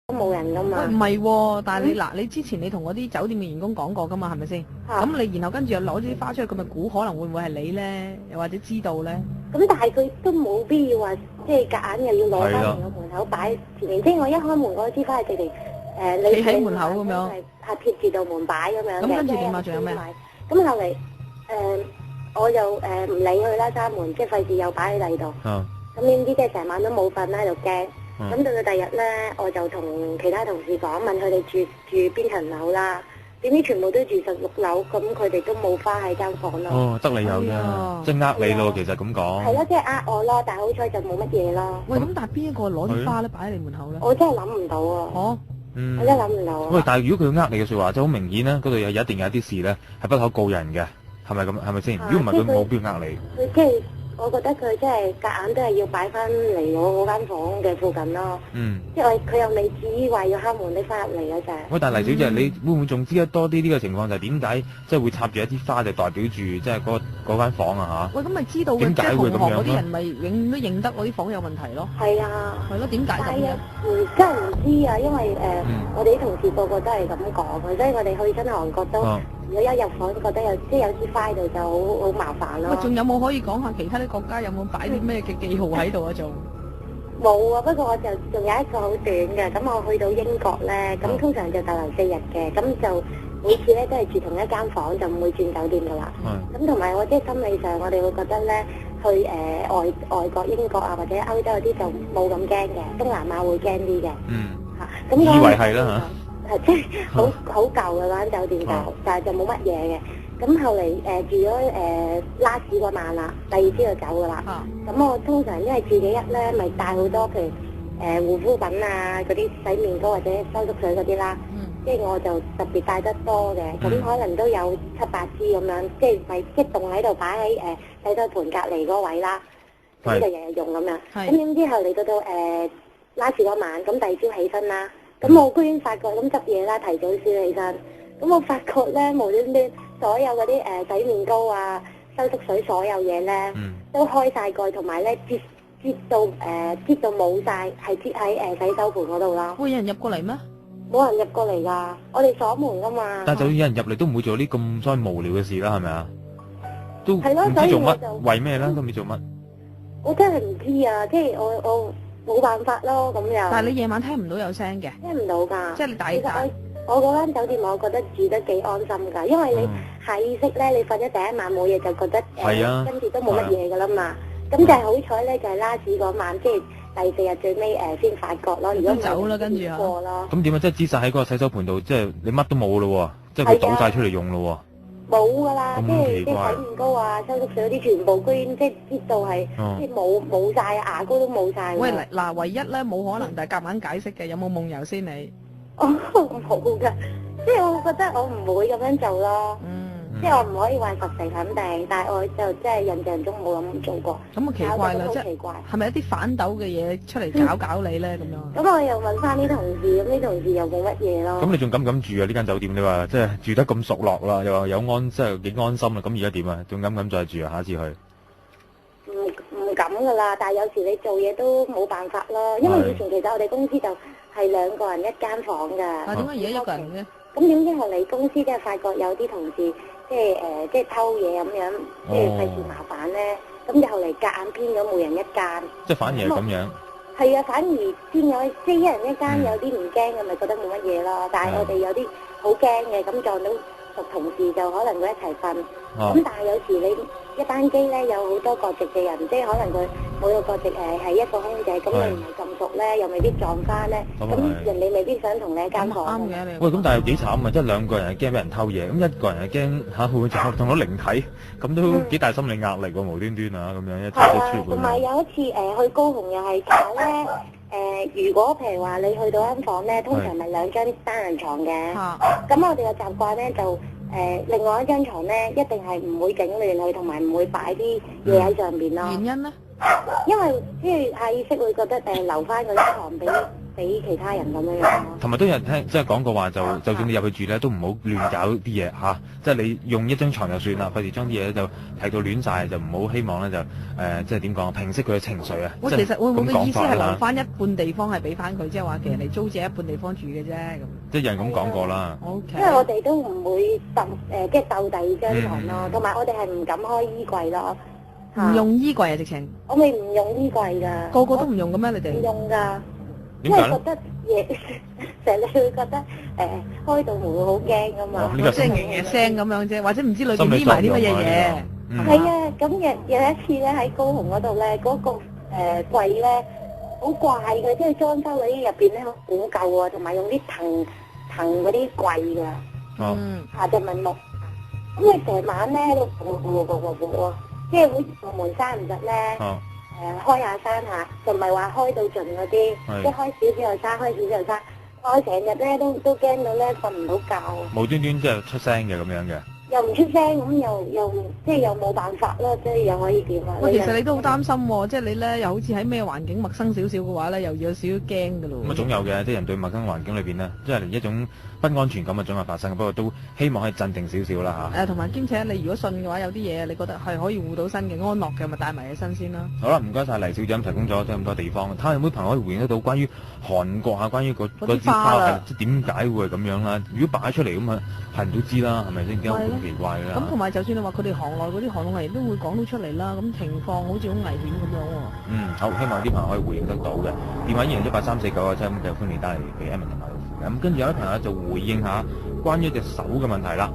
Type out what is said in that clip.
都冇人噶嘛。喂，唔係喎，但係你之前你同嗰啲酒店嘅員工講過噶嘛，係咪先？咁你然後跟住又攞啲花出去，佢咪估可能會唔會係你咧？又或者知道咧？咁但係佢都冇必要話，即係夾硬又要攞翻嚟個門口擺前面。即係我一開門嗰支花係直情你企喺門口咁樣，係貼住道門擺咁樣嘅。咁跟住點啊？仲有咩？咁後嚟我又唔理佢啦，閂門，即係費事又擺喺第二度。咁點知即係成晚都冇瞓啦，喺度驚。咁到到第日咧，我就同其他同事講，問佢哋住邊層樓啦。點知全部都住16樓，咁佢哋都冇花喺間房咯。哦，得你有啫，即係呃你咯，其實咁講。係咯，即係呃我咯，但係好彩就冇乜嘢咯。喂，咁但係邊一個攞啲花咧擺喺你門口咧？我真係諗唔到啊！我真係諗唔到啊！喂，但係如果佢呃你嘅説話，即係好明顯咧，嗰度一定有啲事咧係不可告人嘅，係咪咁？係咪先？如果唔係，佢冇必要呃你。佢即係我覺得佢真係夾硬都係要擺翻嚟我間房嘅附近咯。即係佢又未至於話要敲門拎翻入嚟嗰陣。喂，但係黎小姐，你會唔會仲知得多啲呢個情況？就係點解即係會插住一啲花，就代表住即係嗰間房啊嚇？喂，咁咪知道嘅，點解會咁樣？即係同行嗰啲人咪永都認得我啲房有問題咯。係啊。係咯，點解咁嘅？真係唔知啊，因為我哋啲同事個個都係咁講嘅，所以我哋去親韓國都，如果一入房覺得有支花喺度就好麻煩咯。喂，仲有冇可以講下其他啲國家有冇擺啲咩嘅記號喺度啊？仲冇啊，不過我就仲有一個好短嘅，咁我去到英國咧，咁通常就逗留4日嘅，咁就每次咧都係住同一間房，就唔會轉酒店噶啦。咁同埋我即係心理上，我哋會覺得咧，去外國英國啊或者歐洲嗰啲就冇咁驚嘅，東南亞會驚啲嘅。咁以為係啦嚇。係即係好舊嘅嗰間酒店就，但係就冇乜嘢嘅。咁後嚟住咗拉屎嗰晚啦，第二朝就走噶啦。咁我通常因為住幾日咧，咪帶好多譬如護膚品啊、嗰啲洗面膏或者收縮水嗰啲啦。即係我就特別帶得多嘅，咁可能都有7-8支咁樣，即係咪即凍喺度擺喺洗手盆隔離嗰位啦。咁就日日用咁樣。咁點知後嚟到拉屎嗰晚，咁第二朝起身啦，咁我居然發覺咁執嘢啦，提早先起身。咁我發覺咧無端端所有嗰啲洗面膏啊、收縮水所有嘢咧，都開晒蓋，同埋咧擠到冇晒，係擠喺洗手盆嗰度啦。會有人入過嚟咩？冇人入過嚟㗎，我哋鎖門㗎嘛。但係就算有人入嚟，都唔會做啲咁所謂無聊嘅事啦，係咪啊？都唔知做乜，為咩咧？都唔知做乜。我真係唔知啊，即係我冇辦法咯，咁樣。但係你夜晚聽唔到有聲嘅？聽唔到㗎。即係你大。我嗰間酒店，我覺得住得幾安心㗎，因為你下意識咧，你瞓咗第一晚冇嘢就覺得跟住都冇乜嘢㗎啦嘛。咁就係好彩咧，就係拉屎嗰晚，即係第4日最尾先發覺咯。如果走啦，跟住啊。咁點啊？即係擠曬喺嗰個洗手盆度，即係你乜都冇咯喎，即係佢倒曬出嚟用咯喎。冇㗎啦，即係洗面膏啊、收縮水嗰啲全部居然即係擠到係即係冇曬，牙膏都冇曬。喂，嗱，唯一咧冇可能，但係夾硬解釋嘅，有冇夢遊先你？我冇㗎，即係我覺得我唔會咁樣做咯。即係我唔可以話實成肯定，但係我就真係印象中冇咁做過。咁啊奇怪啦，即係係咪一啲反斗嘅嘢出嚟搞你咧咁樣？咁我又問翻啲同事，咁啲同事又冇乜嘢咯。咁你仲敢唔敢住啊？呢間酒店你話即係住得咁熟絡啦，又話有即係幾安心啦。咁而家點啊？仲敢唔敢再住啊？下一次去？唔敢㗎啦，但係有時你做嘢都冇辦法咯，因為以前其實我哋公司就係2個人一間房㗎。但係點解而家一個人嘅？咁點知後嚟公司即係發覺有啲同事即係偷嘢咁樣，即係費事麻煩咧。咁就後嚟夾硬編咗每人一間。即係反而係咁樣。係啊，反而編咗即係一人一間，有啲唔驚嘅咪覺得冇乜嘢咯。但係我哋有啲好驚嘅，咁撞到熟同事就可能會一齊瞓。咁但係有時你一班機咧有好多國籍嘅人，即係可能佢每個國籍係一個空姐，咁你唔係咁熟咧，又未必撞翻咧。咁人哋未必想同你一間房。啱嘅，你。喂，咁但係又幾慘啊！即係2個人係驚俾人偷嘢，咁1個人係驚會唔會撞到靈體？咁都幾大心理壓力喎，無端端啊咁樣一出出。同埋有一次去高雄又係搞咧。如果譬如話你去到間房咧，通常咪2張單人床嘅。咁我哋嘅習慣咧就另外一張床咧一定係唔會整亂佢，同埋唔會擺啲嘢喺上邊咯。原因咧？因為即係下意識會覺得留翻嗰張床俾俾其他人咁樣樣。同埋都有人聽，即係講過話就算你入去住咧，都唔好亂搞啲嘢嚇。即係你用一張床就算啦，費事將啲嘢就睇到亂晒，就唔好希望咧就即係點講，平息佢嘅情緒啊。其實會唔會嘅意思係留翻一半地方係俾翻佢，即係話其實你租借一半地方住嘅啫咁。即係有人咁講過啦。因為我哋都唔會即係鬥第二張床咯，同埋我哋係唔敢開衣櫃咯。唔用衣櫃啊，直情。我哋唔用衣櫃㗎。個個都唔用嘅咩？你哋？唔用㗎。點解咧？因為覺得嘢成日你會覺得開到門會好驚㗎嘛。即係嘅聲咁樣啫，或者唔知裏邊匿埋啲乜嘢嘢。係啊，咁有一次咧喺高雄嗰度咧，嗰個櫃咧好怪嘅，即係裝修嗰啲入邊咧好古舊啊，同埋用啲藤嗰啲櫃㗎。下隻文木。咁你成晚咧喺度喎，即係會個門閂唔實咧，開下閂下，就唔係話開到盡嗰啲，即係開少少又閂，開少少又閂。我成日咧都驚到咧瞓唔到覺。無端端即係出聲嘅咁樣嘅。又唔出聲咁，又即係又冇辦法啦，即係又可以點啊？喂，其實你都好擔心喎，即係你咧又好似喺咩環境陌生少少嘅話咧，又有少少驚㗎咯。咁總有嘅，即係人對陌生環境裏邊咧，即係一種不安全感啊，總係發生。不過都希望可以鎮定少少啦嚇。同埋兼且你如果信嘅話，有啲嘢你覺得係可以護到身嘅、安樂嘅，咪帶埋起身先啦。好啦，唔該晒黎小姐提供咗咁多地方，睇下有冇朋友可以回應得到關於韓國啊，關於嗰啲花係即係點解會係咁樣啦？如果擺出嚟咁啊，係人都知啦，係咪先？點解好奇怪㗎？咁同埋就算你話佢哋行內嗰啲韓國人都會講到出嚟啦，咁情況好似好危險咁樣喎。好，希望啲朋友可以回應得到嘅。電話依然18349啊，即係咁就歡迎帶嚟俾 Emily 同埋老師。咁跟住有啲朋友就回應下關於隻手嘅問題啦。